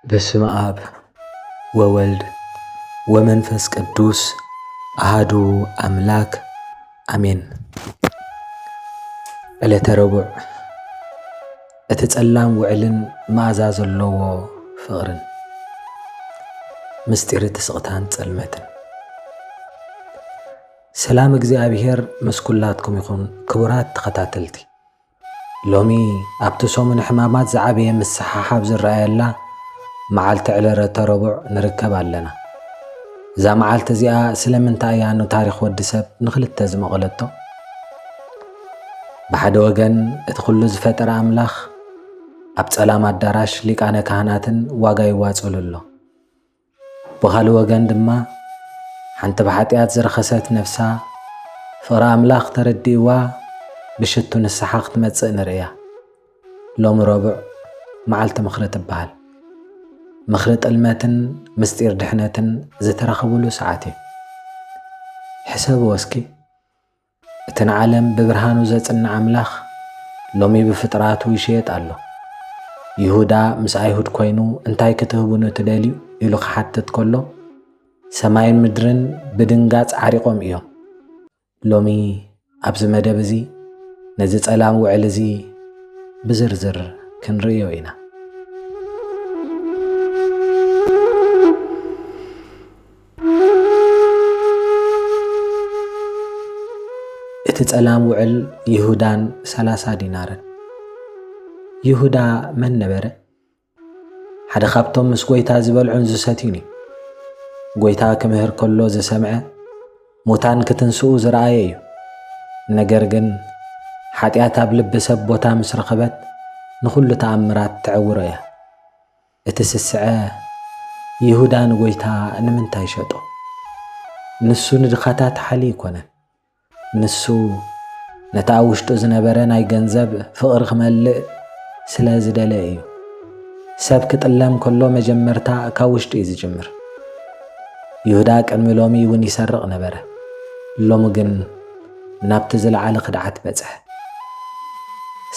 በስመ አብ ወወልድ ወመንፈስ ቅዱስ አሐዱ አምላክ አሜን። ዕለተ ረቡዕ እቲ ጸላም ውዕልን መዓዛ ዘለዎ ፍቕርን ምስጢር እቲ ስቕታን ጸልመትን ሰላም እግዚአብሔር ምስ ኩላትኩም ይኹን። ክቡራት ተኸታተልቲ ሎሚ ኣብቲ ሰሙን ሕማማት ዝዓበየ ምስሓሓብ ዝረአየላ መዓልቲ ዕለተ ረቡዕ ንርከብ ኣለና። እዛ መዓልቲ እዚኣ ስለምንታይ እያ ንታሪኽ ወዲ ሰብ ንኽልተ ዝመቐለቶ? ብሓደ ወገን እቲ ኩሉ ዝፈጠረ ኣምላኽ ኣብ ጸላም ኣዳራሽ ሊቃነ ካህናትን ዋጋ ይዋጸሉ ኣሎ። ብኻልእ ወገን ድማ ሓንቲ ብሓጢኣት ዝረኸሰት ነፍሳ ፍቕሪ ኣምላኽ ተረዲእዋ ብሽቱ ንስሓ ክትመጽእ ንርእያ። ሎሚ ረቡዕ መዓልቲ ምኽሪ ትበሃል። ምኽሪ ጥልመትን ምስጢር ድሕነትን ዝተረኸብሉ ሰዓት እዩ። ሕሰብ ወስኪ እቲ ንዓለም ብብርሃኑ ዘጽንዕ ኣምላኽ ሎሚ ብፍጥራቱ ይሸየጥ ኣሎ። ይሁዳ ምስ ኣይሁድ ኮይኑ እንታይ ክትህቡኑ ትደልዩ ኢሉ ክሓትት ከሎ ሰማይን ምድርን ብድንጋጽ ዓሪቖም እዮም። ሎሚ ኣብዚ መደብ እዙ ነዚ ጸላም ውዕል እዙ ብዝርዝር ክንርእዮ ኢና። እቲ ጸላም ውዕል ይሁዳን 30 ዲናርን። ይሁዳ መን ነበረ? ሓደ ካብቶም ምስ ጐይታ ዝበልዑን ዝሰትዩን እዩ። ጐይታ ክምህር ከሎ ዝሰምዐ ሙታን ክትንስኡ ዝረአየ እዩ። ነገር ግን ሓጢኣት ኣብ ልቢ ሰብ ቦታ ምስ ረኸበት ንኹሉ ተኣምራት ትዕውሮ እያ። እቲ ስስዐ ይሁዳ ንጐይታ ንምንታይ ሸጦ? ንሱ ንድኻታት ሓሊ ይኮነን። ንሱ ነታ ኣብ ውሽጡ ዝነበረ ናይ ገንዘብ ፍቕሪ ክመልእ ስለ ዝደለ እዩ። ሰብ ክጥለም ከሎ መጀመርታ ካብ ውሽጡ እዩ ዝጅምር። ይሁዳ ቅድሚ ሎሚ እውን ይሰርቕ ነበረ። ሎሚ ግን ናብቲ ዝለዓለ ክድዓት በጽሐ።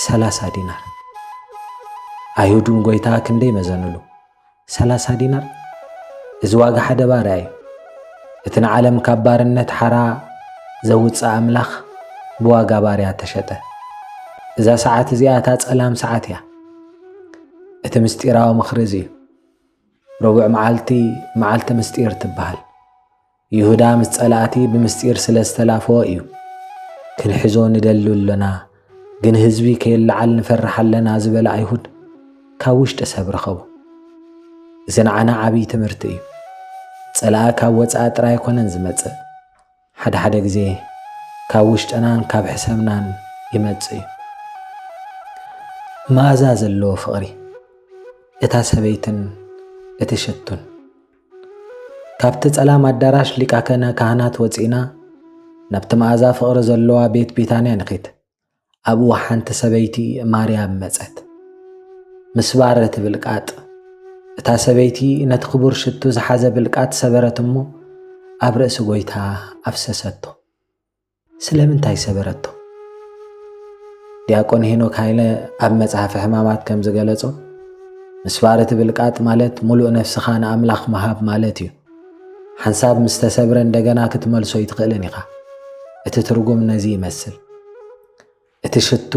30 ዲናር። ኣይሁድን ጐይታ ክንደይ መዘንሉ? 30 ዲናር። እዚ ዋጋ ሓደ ባርያ እዩ። እቲ ንዓለም ካብ ባርነት ሓራ ዘውፅእ ኣምላኽ ብዋጋ ባርያ ተሸጠ። እዛ ሰዓት እዚኣ እታ ጸላም ሰዓት እያ። እቲ ምስጢራዊ ምኽሪ እዚ እዩ። ረቡዕ መዓልቲ መዓልቲ ምስጢር ትበሃል። ይሁዳ ምስ ጸላእቲ ብምስጢር ስለ ዝተላፈወ እዩ። ክንሕዞ ንደሉ ኣለና ግን ህዝቢ ከየለዓል ንፈርሕ ኣለና ዝበለ ኣይሁድ ካብ ውሽጢ ሰብ ረኸቡ። እዚ ንዓና ዓብዪ ትምህርቲ እዩ። ጸላእ ካብ ወፃኢ ጥራይ ኣይኮነን ዝመጽእ፣ ሓደ ሓደ ግዜ ካብ ውሽጥናን ካብ ሕሰብናን ይመጽእ እዩ። መዓዛ ዘለዎ ፍቕሪ እታ ሰበይትን እቲ ሽቱን። ካብቲ ጸላም ኣዳራሽ ሊቃነ ካህናት ወፂና ናብቲ መዓዛ ፍቕሪ ዘለዋ ቤት ቢታንያ ንኺድ። ኣብኡ ሓንቲ ሰበይቲ ማርያም መጸት። ምስባር እቲ ብልቃጥ እታ ሰበይቲ ነቲ ክቡር ሽቱ ዝሓዘ ብልቃጥ ሰበረት እሞ ኣብ ርእሲ ጐይታ ኣፍሰሰቶ። ስለምንታይ ሰበረቶ? ዲያቆን ሄኖክ ሃይለ ኣብ መጽሓፈ ሕማማት ከም ዝገለጾ ምስባር እቲ ብልቃጥ ማለት ሙሉእ ነፍስኻ ንኣምላኽ መሃብ ማለት እዩ። ሓንሳብ ምስ ተሰብረ እንደገና ክትመልሶ ይትኽእልን ኢኻ። እቲ ትርጉም ነዚ ይመስል። እቲ ሽቱ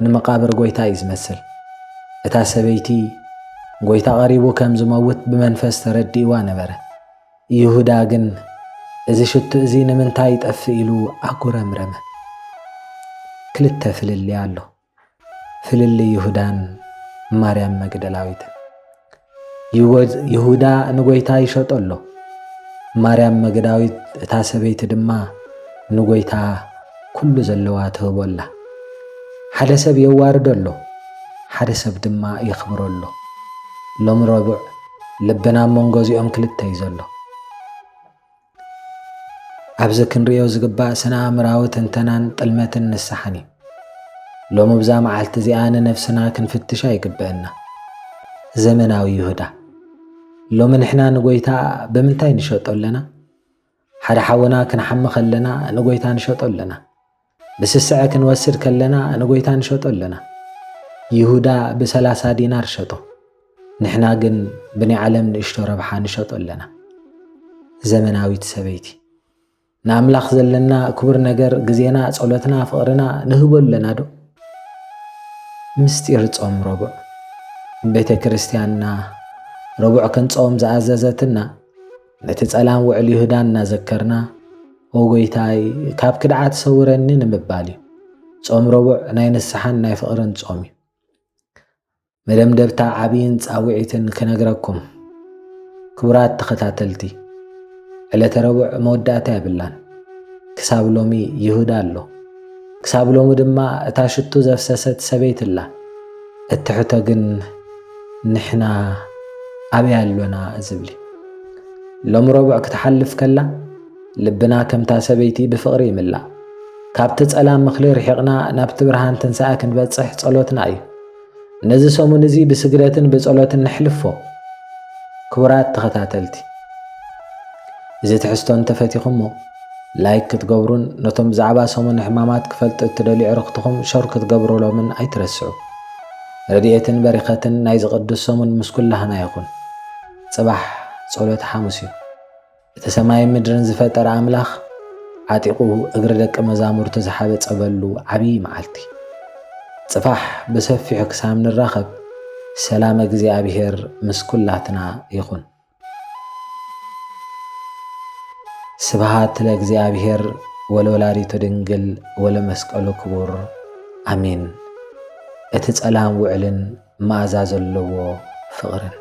ንመቃብር ጐይታ እዩ ዝመስል። እታ ሰበይቲ ጐይታ ቐሪቡ ከም ዝመውት ብመንፈስ ተረዲእዋ ነበረ። ይሁዳ ግን እዚ ሽቱ እዚ ንምንታይ ይጠፍእ ኢሉ ኣጉረምረመ። ክልተ ፍልሊ ኣሎ። ፍልሊ ይሁዳን ማርያም መግደላዊት ይሁዳ ንጎይታ ይሸጠሎ ማርያም መግደላዊት እታ ሰበይቲ ድማ ንጎይታ ኩሉ ዘለዋ ትህቦላ ሓደ ሰብ የዋርደሎ ሓደ ሰብ ድማ ይኽብረሎ ሎም ረቡዕ ልብና መንጎ እዚኦም ክልተ እዩ ዘሎ ኣብዚ ክንሪኦ ዝግባእ ስነ ኣእምራዊ ትንተናን ጥልመትን ንስሓን እዩ ሎም ብዛ መዓልቲ እዚኣ ንነፍስና ክንፍትሻ ይግብአና ዘመናዊ ይሁዳ ሎም ንሕና ንጎይታ ብምንታይ ንሸጦ ኣለና ሓደ ሓወና ክንሓሚ ከለና ንጎይታ ንሸጦ ኣለና ብስስዐ ክንወስድ ከለና ንጎይታ ንሸጦ ኣለና ይሁዳ ብ30 ዲናር ሸጦ ንሕና ግን ብናይ ዓለም ንእሽቶ ረብሓ ንሸጦ ኣለና ዘመናዊት ሰበይቲ ንኣምላኽ ዘለና ክቡር ነገር ግዜና ጸሎትና ፍቕርና ንህቦ ኣለና ዶ ምስጢር ጾም ረቡዕ ቤተ ክርስቲያንና ረቡዕ ክንጾም ዝኣዘዘትና ነቲ ጸላም ውዕል ይሁዳ እናዘከርና ወጎይታይ ካብ ክድዓት ሰውረኒ ንምባል እዩ ጾም ረቡዕ ናይ ንስሓን ናይ ፍቕርን ጾም እዩ መደምደብታ ዓብይን ጻውዒትን ክነግረኩም ክቡራት ተኸታተልቲ ዕለተ ረቡዕ መወዳእታ የብላን ክሳብ ሎሚ ይሁዳ ኣሎ ክሳብ ሎሚ ድማ እታ ሽቱ ዘፍሰሰት ሰበይቲ ኣላ እትሕቶ ግን ንሕና ኣበይ ኣሎና ዝብል ሎም ረቡዕ ክትሓልፍ ከላ ልብና ከምታ ሰበይቲ ብፍቕሪ ይምላእ ካብቲ ጸላም ምኽሊ ርሒቕና ናብቲ ብርሃን ትንሣኤ ክንበጽሕ ጸሎትና እዩ ነዚ ሰሙን እዚ ብስግደትን ብጸሎትን ንሕልፎ ክቡራት ተኸታተልቲ እዚ ትሕዝቶ እንተፈቲኹሞ ላይክ ክትገብሩን ነቶም ብዛዕባ ሰሙን ሕማማት ክፈልጡ እትደልዩ ዕርኽትኹም ሸር ክትገብሩሎምን ኣይትረስዑ ረድኤትን በሪኸትን ናይ ዝቕዱስ ሰሙን ምስ ኩላህና ይኹን ጽባሕ ጸሎት ሐሙስ እዩ እቲ ሰማይ ምድርን ዝፈጠረ ኣምላኽ ዓጢቑ እግሪ ደቂ መዛሙርቱ ዝሓበፀበሉ ዓብይ መዓልቲ ጽባሕ ብሰፊሑ ክሳብ ንራኸብ ሰላም እግዚአብሔር ምስ ኩላትና ይኹን ስብሃት ለእግዚአብሔር ወለወላዲቱ ድንግል ወለመስቀሉ ክቡር አሜን እቲ ጸላም ውዕልን መዓዛ ዘለዎ ፍቕርን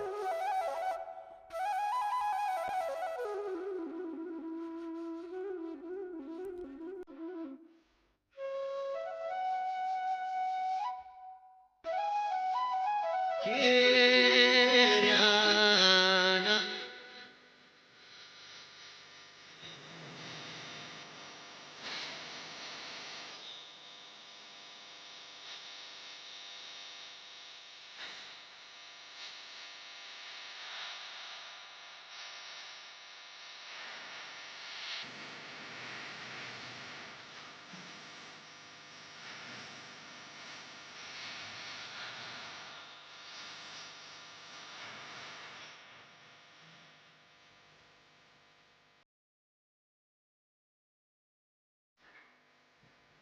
Ki